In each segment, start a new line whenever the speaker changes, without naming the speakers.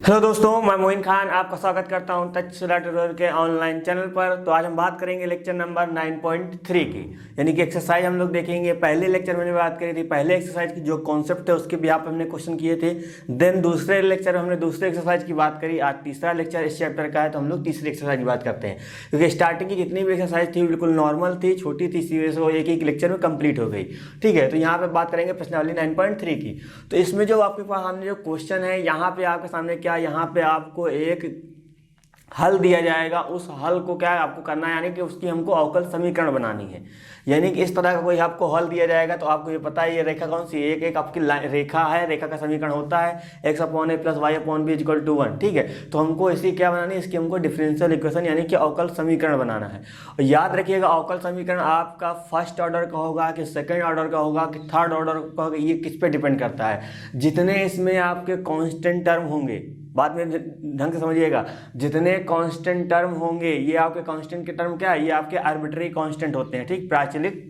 Hello दोस्तों, मैं मोइन खान आपका स्वागत करता हूं तक्षशिला ट्यूटोरियल के ऑनलाइन चैनल पर। तो आज हम बात करेंगे लेक्चर नंबर 9.3 की, यानी कि एक्सरसाइज हम लोग देखेंगे। पहले लेक्चर में बात करी थी, पहले एक्सरसाइज की जो कॉन्सेप्ट है उसके भी आप हमने क्वेश्चन किए थे। देन दूसरे लेक्चर में हमने दूसरे एक्सरसाइज की बात करी। आज तीसरा लेक्चर इस चैप्टर का है, तो हम लोग तीसरी एक्सरसाइज की बात करते हैं। क्योंकि स्टार्टिंग की जितनी भी एक्सरसाइज थी बिल्कुल नॉर्मल थी, छोटी थी, इसी वजह से वो एक एक लेक्चर में कंप्लीट हो गई। ठीक है, तो यहाँ पे बात करेंगे प्रश्नावली 9.3 की। तो इसमें जो आपके पास सामने जो क्वेश्चन है, यहाँ पे आपके सामने क्या, यहाँ पे आपको एक हल दिया जाएगा। उस हल को क्या आपको करना है, यानी कि उसकी हमको अवकल समीकरण बनानी है। यानी कि इस तरह का कोई आपको हल दिया जाएगा, तो आपको ये पता है ये रेखा कौन सी, एक आपकी रेखा है। रेखा का समीकरण होता है x/a + y/b = 1। ठीक है, तो हमको इसी क्या बनानी है, इसकी हमको डिफरेंशियल इक्वेशन यानी कि अवकल समीकरण बनाना है। और याद रखिएगा, अवकल समीकरण आपका फर्स्ट ऑर्डर का होगा कि सेकेंड ऑर्डर का होगा कि थर्ड ऑर्डर का होगा, ये किस पे डिपेंड करता है। जितने इसमें आपके कांस्टेंट टर्म होंगे, बात में ढंग से समझिएगा, जितने कांस्टेंट टर्म होंगे, ये आपके कांस्टेंट के टर्म क्या है, ये आपके आर्बिट्री कांस्टेंट होते हैं। ठीक, प्राचलिक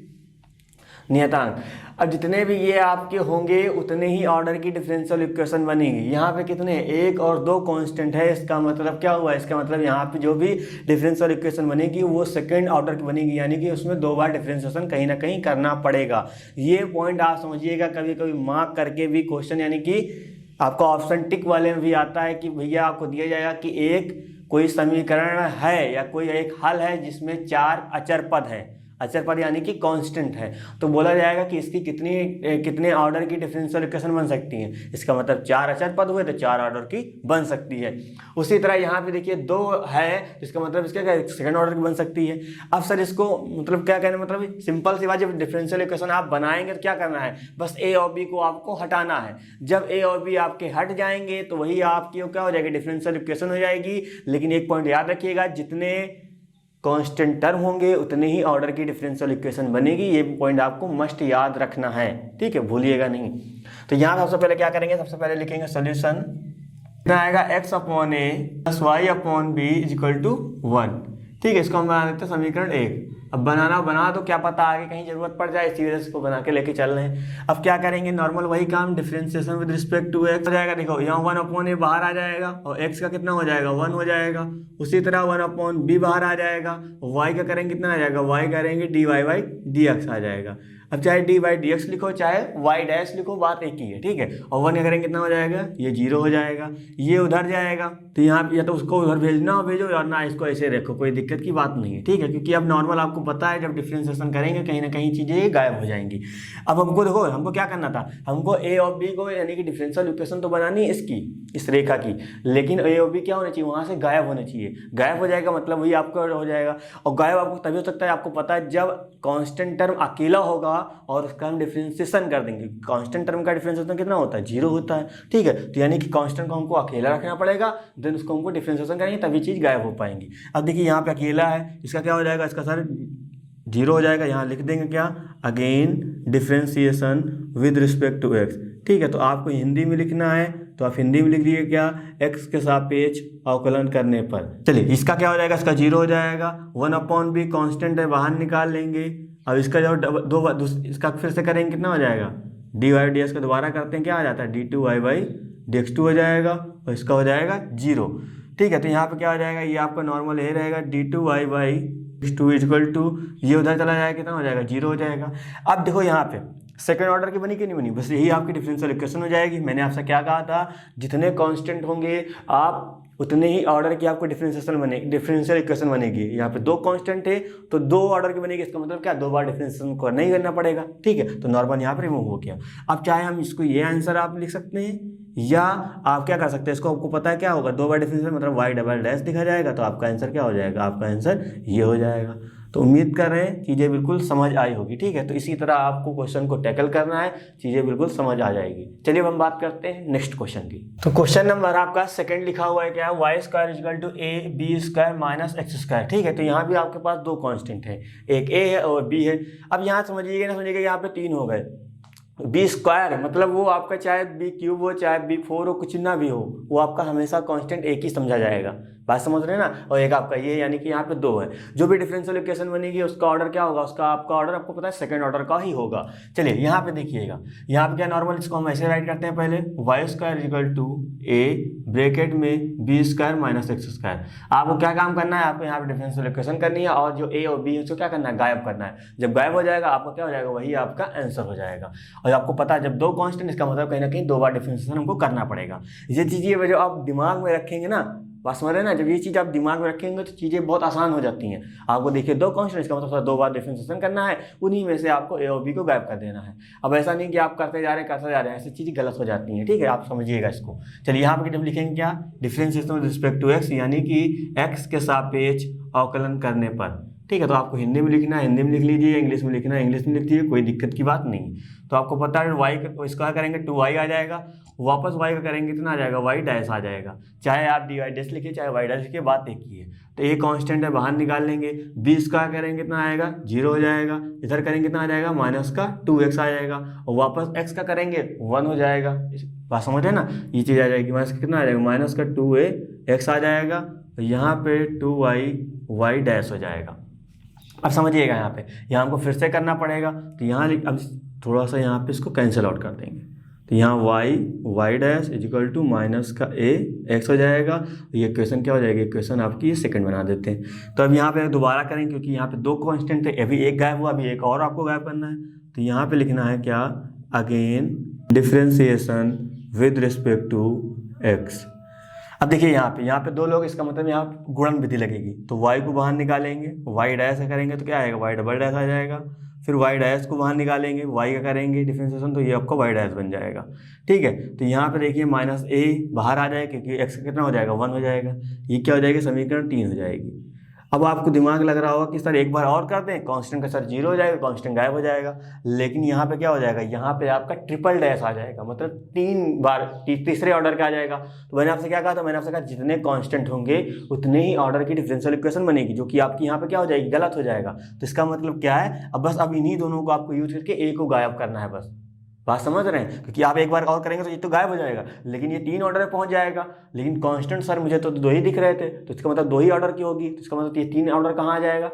नियतांक। अब जितने भी ये आपके होंगे उतने ही ऑर्डर की डिफरेंशियल इक्वेशन बनेगी। यहाँ पे कितने, एक और दो कांस्टेंट है। इसका मतलब क्या हुआ, इसका मतलब यहाँ पे जो भी डिफरेंशियल इक्वेशन बनेगी वो सेकंड ऑर्डर की बनेगी, यानी कि उसमें दो बार डिफरेंशिएशन कहीं ना कहीं करना पड़ेगा। ये पॉइंट आप समझिएगा, कभी कभी मार्क करके भी क्वेश्चन, यानी कि आपका ऑप्शन टिक वाले में भी आता है कि भैया आपको दिया जाएगा कि एक कोई समीकरण है या कोई एक हल है जिसमें चार अचर पद है। अचर पद यानी कि कांस्टेंट है, तो बोला जाएगा कि इसकी कितने ऑर्डर की डिफरेंशियल इक्वेशन बन सकती हैं। इसका मतलब चार अचर पद हुए तो चार ऑर्डर की बन सकती है। उसी तरह यहाँ पे देखिए दो है, इसका मतलब इसका क्या, सेकंड ऑर्डर की बन सकती है। अब सर इसको मतलब क्या कहना, मतलब सिंपल सी बात, जब डिफरेंशियल इक्वेशन आप बनाएंगे तो क्या करना है, बस ए और बी को आपको हटाना है। जब ए और बी आपके हट जाएंगे तो वही आपकी क्या हो जाएगी, डिफरेंशियल इक्वेशन हो जाएगी। लेकिन एक पॉइंट याद रखिएगा, जितने कांस्टेंट टर्म होंगे उतने ही ऑर्डर की डिफरेंशियल इक्वेशन बनेगी। ये पॉइंट आपको मस्ट याद रखना है, ठीक है, भूलिएगा नहीं। तो यहाँ सबसे पहले क्या करेंगे, सबसे पहले लिखेंगे सोल्यूशन। कितना आएगा, x/a + y/b = 1। ठीक है, इसको हम बना देते हैं समीकरण 1। अब बना तो क्या पता आगे कहीं जरूरत पड़ जाए, इसी वजह से इसको बना के लेके चल रहे हैं। अब क्या करेंगे, नॉर्मल वही काम, differentiation with respect to x हो जाएगा। देखो यहाँ 1/a बाहर आ जाएगा और x का कितना हो जाएगा, 1 हो जाएगा। उसी तरह 1/b बाहर आ जाएगा, y का करेंगे कितना आ जाएगा, y करेंगे dy/dx आ जाएगा। अब चाहे dy/dx लिखो चाहे y' लिखो, बात एक ही है। ठीक है, और 1 का करेंगे कितना हो जाएगा, ये 0 हो जाएगा। ये उधर जाएगा तो यहाँ या तो उसको उधर भेजना हो भेजो, और ना इसको ऐसे रखो, कोई दिक्कत की बात नहीं है। ठीक है, क्योंकि अब नॉर्मल आपको पता है जब डिफरेंशिएशन करेंगे कहीं ना कहीं चीज़ें गायब हो जाएंगी। अब हमको देखो, हमको क्या करना था, हमको ए और बी को यानी कि डिफरेंशियल इक्वेशन तो बनानी है इसकी, इस रेखा की, लेकिन ए और बी क्या होना चाहिए, वहाँ से गायब होना चाहिए। गायब हो जाएगा मतलब वही आपका हो जाएगा। और गायब आपको तभी हो सकता है, आपको पता है जब कांस्टेंट टर्म अकेला होगा और उसका हम डिफरेंशिएशन कर देंगे। कांस्टेंट टर्म का डिफरेंशिएशन कितना होता है, 0 होता है। ठीक है, तो यानी कि कांस्टेंट को हमको अकेला रखना पड़ेगा, देन उसको हमको डिफरेंशिएशन करेंगे तभी चीज़ गायब हो पाएंगी। अब देखिए यहाँ पे अकेला है, इसका क्या हो जाएगा, इसका सर 0 हो जाएगा। यहाँ लिख देंगे क्या, again differentiation with respect to x। ठीक है, तो आपको हिंदी में लिखना है तो आप हिंदी में लिख लीजिए क्या, x के सापेक्ष अवकलन करने पर। चलिए इसका क्या हो जाएगा, इसका 0 हो जाएगा। 1/b कांस्टेंट है, बाहर निकाल लेंगे। अब इसका जो इसका फिर से करेंगे कितना हो जाएगा, dy/dx का दोबारा करते हैं, क्या आ जाता है, d2y/dx2 हो जाएगा, और इसका हो जाएगा 0। ठीक है, तो यहाँ पे क्या हो जाएगा, ये आपका नॉर्मल ये रहेगा, d2y/dx2 = ये उधर चला जाएगा, कितना हो जाएगा, 0 हो जाएगा। अब देखो यहाँ पे सेकंड ऑर्डर की बनी कि नहीं बनी, बस यही आपकी डिफरेंशियल इक्वेशन हो जाएगी। मैंने आपसे क्या कहा था, जितने कांस्टेंट होंगे आप उतने ही ऑर्डर की आपको डिफरेंशियल इक्वेशन बनेगी। यहाँ पे दो कांस्टेंट है तो दो ऑर्डर की बनेगी, इसका मतलब क्या, दो बार डिफरेंशिएशन को नहीं करना पड़ेगा। ठीक है, तो नॉर्मल यहाँ पर रिमूव हो गया। अब चाहे हम इसको ये आंसर आप लिख सकते हैं, या आप क्या कर सकते हैं, इसको आपको पता है क्या होगा, दो बार डिफरेंशिएशन मतलब y" लिखा जाएगा, तो आपका आंसर क्या हो जाएगा, आपका आंसर ये हो जाएगा। तो उम्मीद कर रहे हैं चीज़ें बिल्कुल समझ आई होगी। ठीक है, तो इसी तरह आपको क्वेश्चन को टैकल करना है, चीज़ें बिल्कुल समझ आ जाएगी। चलिए अब हम बात करते हैं नेक्स्ट क्वेश्चन की। तो क्वेश्चन नंबर आपका सेकंड लिखा हुआ है, क्या है, y² = ab² - x²। ठीक है, तो यहाँ भी आपके पास दो कांस्टेंट है, एक a है और b है। अब यहाँ समझिएगा ना, समझिएगा यहाँ पे 3 हो गए। b² मतलब वो आपका चाहे b³ हो चाहे b4 हो, कुछ ना भी हो, वो आपका हमेशा कांस्टेंट एक ही समझा जाएगा। बात समझ रहे हैं ना। और एक आपका ये यानी कि यहाँ पे 2 है। जो भी डिफरेंशियल इक्वेशन बनेगी उसका ऑर्डर क्या होगा, उसका आपका ऑर्डर आपको पता है सेकंड ऑर्डर का ही होगा। चलिए यहाँ पे देखिएगा, यहाँ पे क्या नॉर्मल इसको हम ऐसे राइट करते हैं पहले, Y square equal to A bracket में B square minus X square. आपको क्या काम करना है, आपको यहाँ पे डिफरेंशियल इक्वेशन करनी है और जो ए और बी है उसको क्या करना है, गायब करना है। जब गायब हो जाएगा आपका क्या हो जाएगा, वही आपका आंसर हो जाएगा। और आपको पता है जब 2 कांस्टेंट, इसका मतलब कहीं ना कहीं 2 बार डिफरेंशिएशन हमको करना पड़ेगा। ये चीज़ें जो आप दिमाग में रखेंगे ना, बात समझ रहे हैं ना, जब ये चीज़ आप दिमाग में रखेंगे तो चीज़ें बहुत आसान हो जाती हैं। आपको देखिए 2 कांस्टेंट, इसका मतलब 2 बार डिफरेंशिएशन करना है, उन्हीं में से आपको ए और बी को गायब कर देना है। अब ऐसा नहीं कि आप करते जा रहे हैं, ऐसी चीज़ें गलत हो जाती हैं, ठीक है, आप समझिएगा इसको। चलिए यहाँ पर जब लिखेंगे क्या, differentiation with respect to x, यानी कि एक्स के सापेक्ष अवकलन करने पर, ठीक है। तो आपको हिंदी में लिखना है, हिंदी में लिख लीजिए, इंग्लिश में लिखना है, इंग्लिश में लिख दीजिए, कोई दिक्कत की बात नहीं। तो आपको पता है वाई का इसका करेंगे 2y आ जाएगा, वापस y का करेंगे कितना आ जाएगा, y डैश आ जाएगा। चाहे आप dy डैश लिखिए चाहे y डैश लिखिए, बात एक ही है। तो ये कांस्टेंट है, बाहर निकाल लेंगे, b स्क्वायर करेंगे कितना आएगा, 0 हो जाएगा। इधर करेंगे कितना आ जाएगा, माइनस का 2x आ जाएगा, और वापस x का करेंगे 1 हो जाएगा। बात समझ रहे ना, ये चीज़ आ जाएगी, माइनस कितना आ जाएगा, माइनस का 2x आ जाएगा, यहाँ पे 2y डैश हो जाएगा। अब समझिएगा यहाँ हमको फिर से करना पड़ेगा। तो यहाँ अब थोड़ा सा यहाँ पे इसको कैंसिल आउट कर देंगे। तो यहाँ y dash equal to minus का a x हो जाएगा। ये इक्वेशन क्या हो जाएगी, इक्वेशन आपकी ये सेकंड बना देते हैं। तो अब यहाँ पे दोबारा करेंगे, क्योंकि यहाँ पे 2 कांस्टेंट थे, अभी एक गायब हुआ, अभी एक और आपको गायब करना है। तो यहाँ पे लिखना है क्या, again differentiation with respect to x। अब देखिए यहाँ पे 2 लोग, इसका मतलब यहाँ गुणन विधि लगेगी। तो y को बाहर निकालेंगे, y डैश करेंगे तो क्या आएगा, y डबल डैश आ जाएगा। फिर y डैश को बाहर निकालेंगे, y का करेंगे डिफरेंशिएशन, तो ये आपका y डैश बन जाएगा, ठीक है। तो यहाँ पे देखिए माइनस a बाहर आ जाएगा, क्योंकि x का कितना हो जाएगा, 1 हो जाएगा। ये क्या हो जाएगी, समीकरण 3 हो जाएगी। अब आपको दिमाग लग रहा होगा कि सर एक बार और कर दें, कांस्टेंट का सर 0 हो जाएगा, कांस्टेंट गायब हो जाएगा। लेकिन यहाँ पे क्या हो जाएगा, यहाँ पे आपका ट्रिपल डैश आ जाएगा, मतलब 3 बार तीसरे ऑर्डर का आ जाएगा। तो मैंने आपसे क्या कहा था, मैंने आपसे कहा जितने कांस्टेंट होंगे उतने ही ऑर्डर की डिफरेंशियल इक्वेशन बनेगी, जो कि आपकी यहाँ पे क्या हो जाएगी, गलत हो जाएगा। तो इसका मतलब क्या है, अब बस अब इन्हीं दोनों को आपको यूज करके ए को गायब करना है, बस। बात समझ रहे हैं, क्योंकि आप एक बार और करेंगे तो ये तो गायब हो जाएगा, लेकिन ये 3 ऑर्डर पे पहुंच जाएगा। लेकिन कांस्टेंट सर मुझे तो 2 ही दिख रहे थे, तो इसका मतलब 2 ही ऑर्डर की होगी, तो इसका मतलब ये 3 ऑर्डर कहाँ आ जाएगा।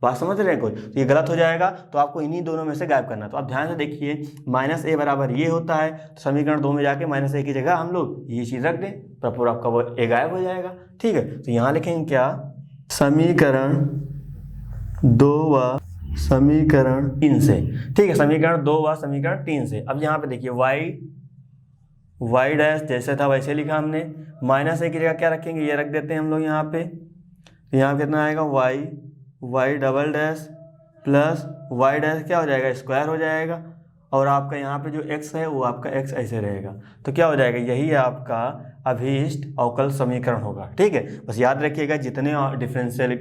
बात समझ रहे हैं कोई, तो ये गलत हो जाएगा। तो आपको इन्हीं दोनों में से गायब करना। तो आप ध्यान से देखिए, माइनस a बराबर ये होता है, तो समीकरण 2 में जाके माइनस a की जगह हम लोग ये चीज़ रख दें, प्रॉपर आपका वो a गायब हो जाएगा, ठीक है। तो यहाँ लिखेंगे क्या, समीकरण 2 व समीकरण 3 से, ठीक है, समीकरण 2 व समीकरण 3 से। अब यहाँ पे देखिए y डैश जैसे था वैसे लिखा हमने, माइनस a की जगह क्या रखेंगे, ये रख देते हैं हम लोग यहाँ पे। तो यहाँ कितना आएगा, y double dash plus y dash क्या हो जाएगा, स्क्वायर हो जाएगा। और आपका यहाँ पे जो x है वो आपका x ऐसे रहेगा। तो क्या हो जाएगा, यही आपका अभीष्ट अवकल समीकरण होगा, ठीक है। बस याद रखिएगा, जितने डिफरेंशियल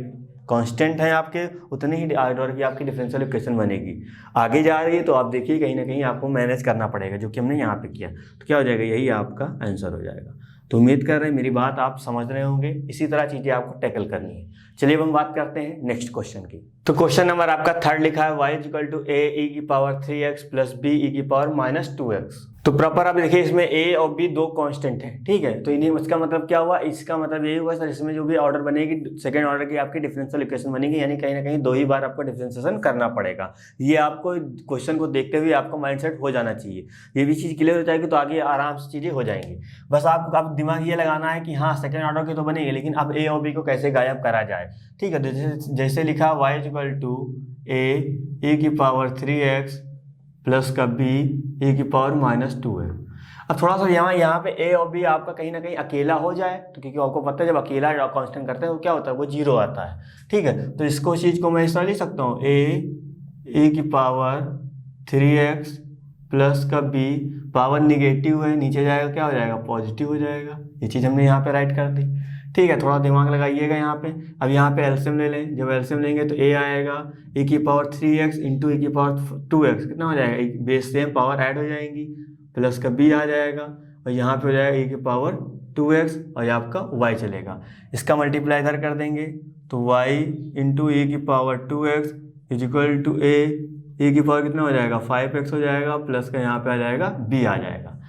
कांस्टेंट हैं आपके, उतनी ही ऑर्डर की आपकी डिफरेंशियल इक्वेशन बनेगी। आगे जा रही है तो आप देखिए कहीं ना कहीं आपको मैनेज करना पड़ेगा, जो कि हमने यहाँ पे किया। तो क्या हो जाएगा, यही आपका आंसर हो जाएगा। तो उम्मीद कर रहे हैं मेरी बात आप समझ रहे होंगे। इसी तरह चीज़ें आपको टैकल करनी है। चलिए अब हम बात करते हैं नेक्स्ट क्वेश्चन की। तो क्वेश्चन नंबर आपका 3 लिखा है, y equal to a e की power 3x plus b e की पावर माइनस 2x। तो प्रॉपर आप देखिए, इसमें a और b 2 कांस्टेंट हैं, ठीक है। तो इन्हीं, इसका मतलब क्या हुआ, इसका मतलब यही हुआ सर, इसमें जो भी ऑर्डर बनेगी, सेकंड ऑर्डर की आपकी डिफरेंशियल इक्वेशन बनेगी, यानी कहीं ना कहीं 2 ही बार आपको डिफरेंशिएशन करना पड़ेगा। ये आपको क्वेश्चन को देखते हुए आपका माइंडसेट हो जाना चाहिए। ये भी चीज़ क्लियर हो जाएगी तो आगे आराम से चीज़ें हो जाएंगी। बस आपको आप दिमाग ये लगाना है कि हाँ सेकंड ऑर्डर की तो बनेगी, लेकिन अब a और b को कैसे गायब करा जाए, ठीक है। जैसे लिखा y इक्वल टू a की पावर 3x प्लस का b e की पावर माइनस 2x। अब थोड़ा सा यहाँ पे a और b आपका कहीं ना कहीं अकेला हो जाए, तो क्योंकि आपको पता है जब अकेला कांस्टेंट करते हैं तो क्या होता है, वो 0 आता है, ठीक है। तो इसको चीज़ को मैं इस तरह लिख सकता हूँ, a की पावर 3x प्लस का b, पावर निगेटिव है, नीचे जाएगा क्या हो जाएगा, पॉजिटिव हो जाएगा। ये चीज़ हमने यहाँ पे राइट कर दी, ठीक है। थोड़ा दिमाग लगाइएगा यहाँ पे। अब यहाँ पे एलसीएम ले लें, जब एलसीएम लेंगे तो a आएगा e की पावर 3x इंटू e की पावर 2x, कितना हो जाएगा, एक बेस सेम पावर ऐड हो जाएंगी, प्लस का b आ जाएगा, और यहाँ पे हो जाएगा e की पावर 2x, और ये आपका y चलेगा। इसका मल्टीप्लाई इधर कर देंगे तो y इंटू e की power 2x is equal to e की पावर कितना हो जाएगा, 5x हो जाएगा, प्लस का यहाँ पे आ जाएगा b आ जाएगा।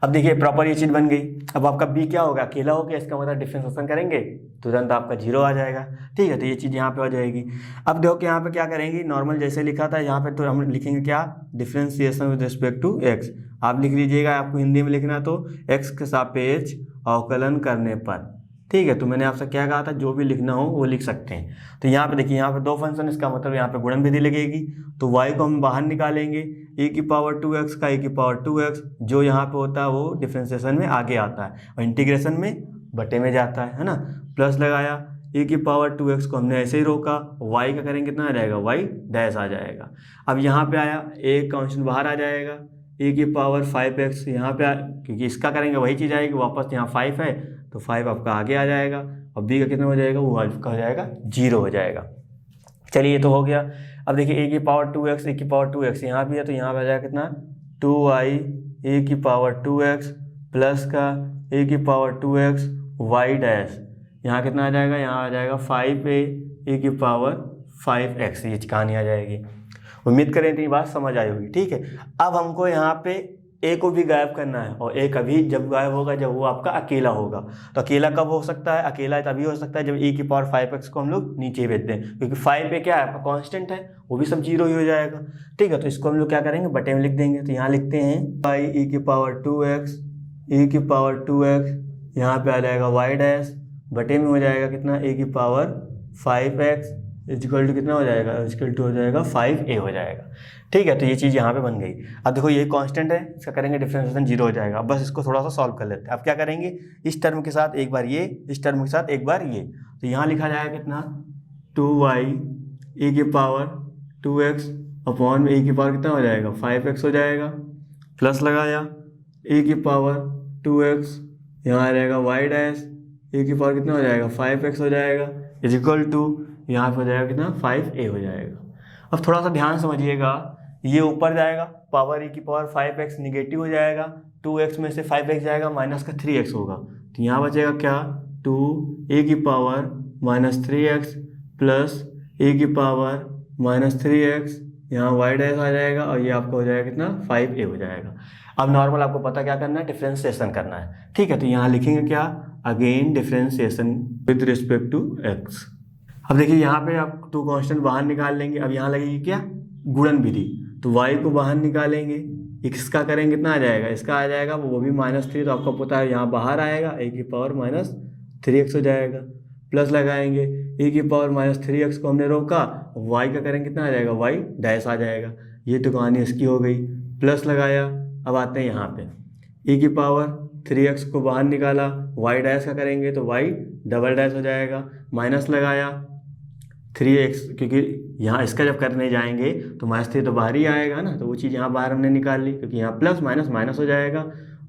अब देखिए प्रॉपर ये चीज़ बन गई। अब आपका बी क्या होगा, अकेला हो गया, इसका मतलब डिफरेंशिएशन करेंगे तुरंत आपका 0 आ जाएगा। ठीक है, तो ये चीज़ यहाँ पे हो जाएगी। अब देखो कि यहाँ पे क्या करेंगे, नॉर्मल जैसे लिखा था यहाँ पे, तो हम लिखेंगे क्या, differentiation with respect to x. आप लिख लीजिएगा, आपको हिंदी में लिखना तो एक्स के सापेक्ष अवकलन करने पर। ठीक है, तो मैंने आपसे क्या कहा था, जो भी लिखना हो वो लिख सकते हैं। तो यहाँ पे देखिए, यहाँ पे दो फंक्शन, इसका मतलब यहाँ पे गुणन विधि लगेगी। तो y को हम बाहर निकालेंगे, e की पावर 2x का e की पावर 2x, जो यहाँ पे होता है वो डिफरेंशिएशन में आगे आता है और इंटीग्रेशन में बटे में जाता है ना। प्लस लगाया, e की पावर 2x को हमने ऐसे ही रोका, y का करेंगे कितना आ जाएगा, y डैश आ जाएगा। अब यहाँ पे आया, एक कांस्टेंट बाहर आ जाएगा, e की पावर 5x यहाँ पे क्योंकि इसका करेंगे वही चीज़ आएगी वापस, यहाँ 5 है तो 5 आपका आगे आ जाएगा और b का कितना हो जाएगा, वो आपका हो जाएगा 0 हो जाएगा। चलिए ये तो हो गया। अब देखिए a की पावर 2x, e की पावर 2x यहाँ भी है, तो यहाँ पे आ जाएगा कितना, 2y e की पावर 2x प्लस का e की पावर 2x y डैश, यहाँ कितना आ जाएगा, यहाँ आ जाएगा 5a e की पावर 5x, ये कहानी आ जाएगी। उम्मीद करें तो ये बात समझ आई होगी। ठीक है, अब हमको यहाँ पे ए को भी गायब करना है, और ए कभी जब गायब होगा जब वो आपका अकेला होगा। तो अकेला कब हो सकता है, अकेला तभी हो सकता है जब e की पावर 5x को हम लोग नीचे भेज दें, क्योंकि 5 पे क्या है आपका कांस्टेंट है, वो भी सब 0 ही हो जाएगा। ठीक है, तो इसको हम लोग क्या करेंगे, बटे में लिख देंगे। तो यहाँ लिखते हैं y e की पावर 2x, e की पावर 2x, यहाँ पे आ जाएगा y डैश, बटे में हो जाएगा कितना, a की पावर 5x इक्वल टू कितना हो जाएगा, इक्वल टू हो जाएगा 5a हो जाएगा। ठीक है, तो ये चीज़ यहाँ पे बन गई। अब देखो ये कांस्टेंट है, इसका करेंगे डिफरेंशिएशन 0 हो जाएगा। अब बस इसको थोड़ा सा सॉल्व कर लेते हैं। अब क्या करेंगे, इस टर्म के साथ एक बार ये, इस टर्म के साथ एक बार ये, तो यहाँ लिखा जाएगा कितना, 2y e की पावर 2x अपॉन e की पावर कितना हो जाएगा, 5x हो जाएगा, प्लस लगाया e की पावर 2x, यहाँ आ जाएगा y डैश, e की पावर कितना हो जाएगा, 5x हो जाएगा, इज इक्वल टू यहाँ पे हो जाएगा कितना, 5a हो जाएगा। अब थोड़ा सा ध्यान समझिएगा, ये ऊपर जाएगा, पावर e की पावर 5x निगेटिव हो जाएगा, 2x में से 5x जाएगा, माइनस का 3x होगा, तो यहाँ बचेगा क्या, 2a की power minus 3x plus a की पावर माइनस 3x, यहाँ y डैश आ जाएगा, और ये आपका हो जाएगा कितना, 5a हो जाएगा। अब नॉर्मल आपको पता क्या करना है, डिफरेंशिएशन करना है। ठीक है, तो यहाँ लिखेंगे क्या, again differentiation with respect to x। अब देखिए यहाँ पे आप 2 कांस्टेंट बाहर निकाल लेंगे। अब यहाँ लगेगी क्या, गुणन विधि, तो y को बाहर निकालेंगे, इसका करेंगे कितना आ जाएगा, इसका आ जाएगा वो भी -3, तो आपको पता है यहाँ बाहर आएगा, a की पावर -3x हो जाएगा, प्लस लगाएंगे e की पावर -3x को हमने रोका, y का करेंगे कितना आ जाएगा, y डैश आ जाएगा। ये तो कहानी इसकी हो गई, प्लस लगाया। अब आते हैं यहाँ पे, e की पावर 3x को बाहर निकाला, y डैश का करेंगे तो y डबल डैश हो जाएगा, माइनस लगाया 3x, क्योंकि यहाँ इसका जब करने जाएंगे तो -3 तो बाहर ही आएगा ना, तो वो चीज़ यहाँ बाहर हमने निकाल ली, क्योंकि यहाँ प्लस माइनस माइनस हो जाएगा,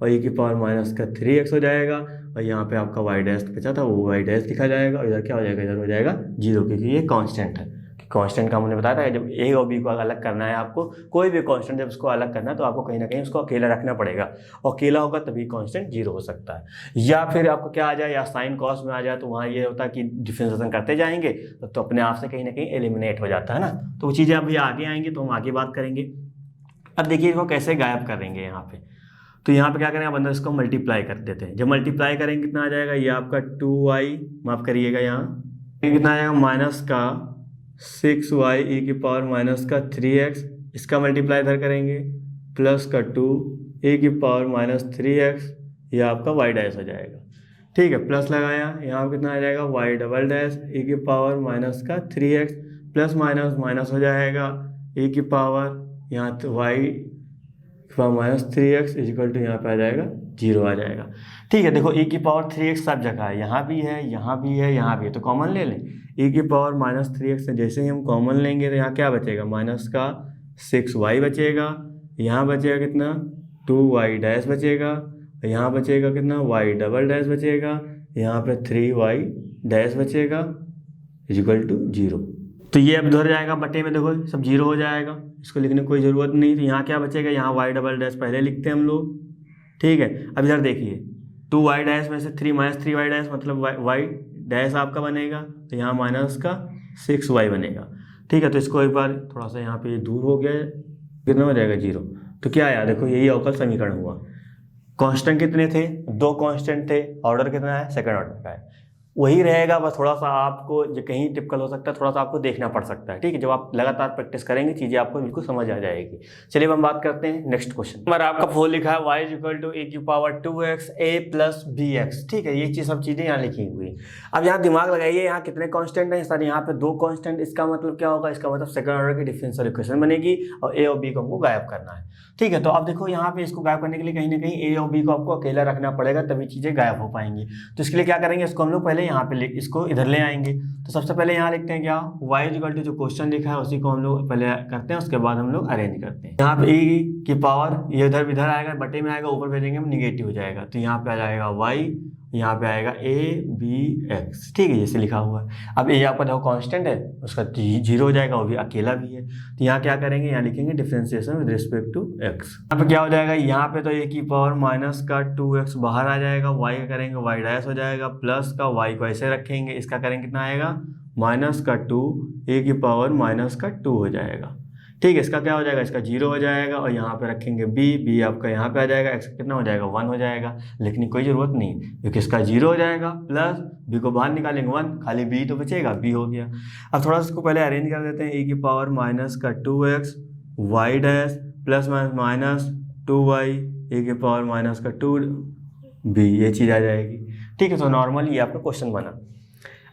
और e की पावर माइनस का 3x हो जाएगा, और यहाँ पे आपका y डैश बचा था वो y डैश लिखा जाएगा, और इधर क्या हो जाएगा, इधर हो जाएगा 0, क्योंकि ये कांस्टेंट है। कांस्टेंट का हमने बताया था, जब a और b को अलग करना है आपको, कोई भी कांस्टेंट जब उसको अलग करना है तो आपको कहीं ना कहीं उसको अकेला रखना पड़ेगा, और अकेला होगा तभी कांस्टेंट 0 हो सकता है। या फिर आपको क्या आ जाए, या साइन कॉस में आ जाए, तो वहाँ ये होता है कि डिफरेंशिएशन करते जाएंगे तो अपने आप से कहीं ना कहीं एलिमिनेट हो जाता है ना। तो वो चीज़ें अभी आगे आएंगी तो हम आगे बात करेंगे। अब देखिए इसको कैसे गायब करेंगे यहाँ पे, तो यहाँ पे क्या करें, आप अंदर इसको मल्टीप्लाई कर देते हैं। जब मल्टीप्लाई करेंगे कितना आ जाएगा, ये आपका 2y, माफ करिएगा यहाँ कितना आ जाएगा, माइनस का 6y e की पावर माइनस का 3x, इसका मल्टीप्लाई इधर करेंगे, प्लस का 2 e की पावर माइनस 3x, ये आपका y डैश हो जाएगा। ठीक है, प्लस लगाया, यहाँ कितना आ जाएगा, y डबल डैश e की पावर माइनस का 3x, प्लस माइनस माइनस हो जाएगा, e की पावर यहाँ तो y minus 3x equal to यहाँ पे आ जाएगा 0 आ जाएगा। ठीक है, देखो e की पावर 3x सब जगह है, यहाँ भी है, यहाँ भी है, यहाँ भी है, तो कॉमन ले लें। e की पावर माइनस 3x से जैसे ही हम कॉमन लेंगे तो यहाँ क्या बचेगा, माइनस का 6y बचेगा, यहाँ बचेगा कितना 2y डैश बचेगा, यहाँ बचेगा कितना y डबल डैश बचेगा, यहाँ पे 3y डैश बचेगा इक्वल टू 0। तो ये अब उधर जाएगा बटे में, देखो सब 0 हो जाएगा, इसको लिखने की कोई ज़रूरत नहीं। तो यहाँ क्या बचेगा, यहाँ y डबल डैश पहले लिखते हैं हम लोग। ठीक है, अब इधर देखिए 2y डैश में से 3 माइनस 3y डैश मतलब y डैश आपका बनेगा, तो यहाँ माइनस का 6y बनेगा। ठीक है, तो इसको एक बार थोड़ा सा यहाँ पे दूर हो गया, कितना हो जाएगा 0। तो क्या आया, देखो यही अवकल समीकरण हुआ। कांस्टेंट कितने थे, 2 कांस्टेंट थे, ऑर्डर कितना है, सेकंड ऑर्डर का है, वही रहेगा। बस थोड़ा सा आपको जो कहीं टिपिकल हो सकता है, थोड़ा सा आपको देखना पड़ सकता है, ठीक है। जब आप लगातार प्रैक्टिस करेंगे चीज़ें आपको बिल्कुल समझ आ जाएगी। चलिए अब हम बात करते हैं नेक्स्ट क्वेश्चन। नंबर आपका 4 लिखा है y इक्वल टू ए की power 2x a plus bx, ठीक है। ये चीज़ सब चीज़ें यहाँ लिखी हुई है। अब यहाँ दिमाग लगाइए, यहाँ कितने कॉन्स्टेंट हैं सर, यहाँ पे 2 कॉन्स्टेंट। इसका मतलब क्या होगा, इसका मतलब सेकंड ऑर्डर की डिफरेंशियल इक्वेशन बनेगी और a और b को हमको गायब करना है, ठीक है। तो अब देखो यहाँ पे इसको गायब करने के लिए कहीं ना कहीं a और b को आपको अकेला रखना पड़ेगा, तभी चीज़ें गायब हो पाएंगी। तो इसके लिए क्या करेंगे, इसको हम लोग पहले यहाँ पे इसको इधर ले आएंगे। तो सबसे पहले यहाँ लिखते हैं क्या, y इक्वल टू जो क्वेश्चन लिखा है उसी को हम लोग पहले करते हैं, उसके बाद हम लोग अरेंज करते हैं। यहाँ पे e की पावर ये इधर आएगा, बटे में आएगा, ऊपर भेजेंगे हम निगेटिव हो जाएगा, तो यहाँ पे आ जाएगा y, यहाँ पे आएगा a b x, ठीक है, जैसे लिखा हुआ है। अब ये आपका देखो कांस्टेंट है, उसका 0 हो जाएगा, वो भी अकेला भी है। तो यहाँ क्या करेंगे, यहाँ लिखेंगे differentiation with respect to x। यहाँ पे क्या हो जाएगा, यहाँ पे तो a की पावर माइनस का 2x बाहर आ जाएगा, y का करेंगे y डैश हो जाएगा, प्लस का y को ऐसे रखेंगे, इसका करेंगे कितना आएगा माइनस का 2, a की पावर माइनस का 2 हो जाएगा, ठीक है। इसका क्या हो जाएगा, इसका 0 हो जाएगा, और यहाँ पे रखेंगे b आपका यहाँ पे आ जाएगा, x कितना हो जाएगा 1 हो जाएगा, लिखने की कोई ज़रूरत नहीं क्योंकि इसका 0 हो जाएगा, प्लस b को बाहर निकालेंगे 1, खाली b तो बचेगा, b हो गया। अब थोड़ा सा इसको पहले अरेंज कर देते हैं, a की पावर माइनस का 2x y dash plus minus 2y a की पावर माइनस का 2b, ये चीज़ आ जाएगी, ठीक है। तो नॉर्मल ये आपका क्वेश्चन बना।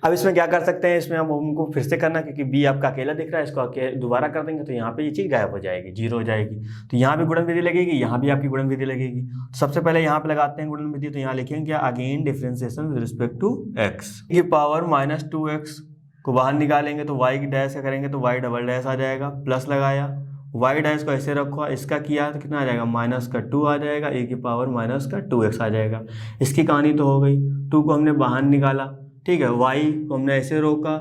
अब इसमें क्या कर सकते हैं, इसमें हम उनको फिर से करना, क्योंकि b आपका अकेला दिख रहा है, इसको दोबारा कर देंगे तो यहाँ पे ये चीज़ गायब हो जाएगी, 0 हो जाएगी। तो यहाँ भी गुणन विधि लगेगी, यहाँ भी आपकी गुणन विधि लगेगी। तो सबसे पहले यहाँ पे लगाते हैं गुणन विधि, तो यहाँ लिखेंगे क्या, again differentiation with respect to x की पावर माइनस 2x को बाहर निकालेंगे तो y की डैश का करेंगे तो y डबल डैश आ जाएगा, प्लस लगाया, y डैश को ऐसे रखो, इसका किया तो कितना आ जाएगा माइनस का 2 आ जाएगा, a की पावर माइनस का 2x आ जाएगा। इसकी कहानी तो हो गई, 2 को हमने बाहर निकाला, ठीक है, y को हमने ऐसे रोका,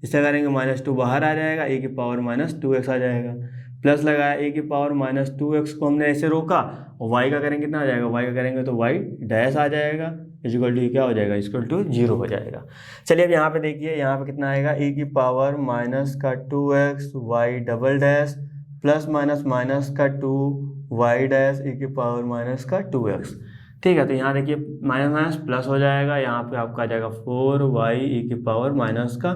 इससे करेंगे माइनस 2 बाहर आ जाएगा, a की पावर माइनस 2x आ जाएगा, प्लस लगाया, a की पावर माइनस 2x को हमने ऐसे रोका, और y का करेंगे कितना आ जाएगा, y का करेंगे तो y डैश आ जाएगा, इक्वल टू क्या हो जाएगा, इक्वल टू 0 हो जाएगा। चलिए अब यहाँ पे देखिए, यहाँ पे कितना आएगा, a की पावर माइनस का 2x y double dash plus minus का 2y डैश a की पावर माइनस का 2x, ठीक है। तो यहाँ देखिए माइनस प्लस हो जाएगा, यहाँ पे आपका आ जाएगा 4y e की पावर माइनस का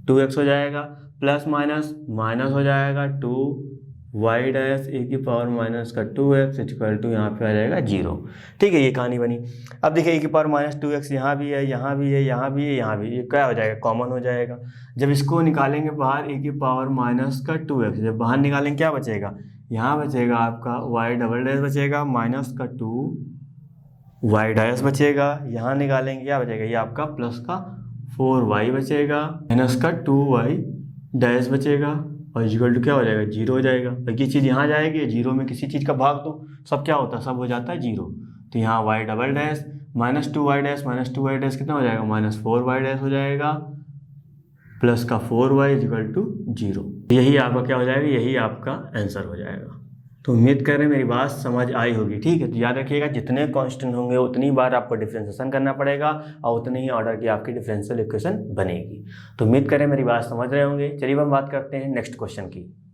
2x हो जाएगा, प्लस माइनस हो जाएगा 2y डैश e की पावर माइनस का 2x इक्वल टू यहाँ पे आ जाएगा 0, ठीक है। ये कहानी बनी। अब देखिए e की पावर माइनस 2x यहाँ भी है, यहाँ भी है, यहाँ भी है, यहाँ भी, ये क्या हो जाएगा, कॉमन हो जाएगा। जब इसको निकालेंगे बाहर e की पावर माइनस का 2x, जब बाहर निकालेंगे क्या बचेगा, यहाँ बचेगा आपका y डबल डैश बचेगा माइनस का 2y डैश बचेगा, यहाँ निकालेंगे क्या बचेगा, ये आपका प्लस का 4y बचेगा माइनस का 2y डैश बचेगा, और इक्वल टू क्या हो जाएगा 0 हो जाएगा। बाकी चीज़ यहाँ जाएगी, 0 में किसी चीज़ का भाग दो सब क्या होता है, सब हो जाता है 0। तो यहाँ y double dash minus 2y dash कितना हो जाएगा, माइनस 4y डैश हो जाएगा, प्लस का 4y इक्वल टू 0। यही आपका क्या हो जाएगा, यही आपका आंसर हो जाएगा। तो उम्मीद कर रहे हैं मेरी बात समझ आई होगी, ठीक है। तो याद रखिएगा जितने कांस्टेंट होंगे उतनी बार आपको डिफरेंशिएशन करना पड़ेगा और उतने ही ऑर्डर की आपकी डिफरेंशियल इक्वेशन बनेगी। तो उम्मीद करें मेरी बात समझ रहे होंगे। चलिए हम बात करते हैं नेक्स्ट क्वेश्चन की।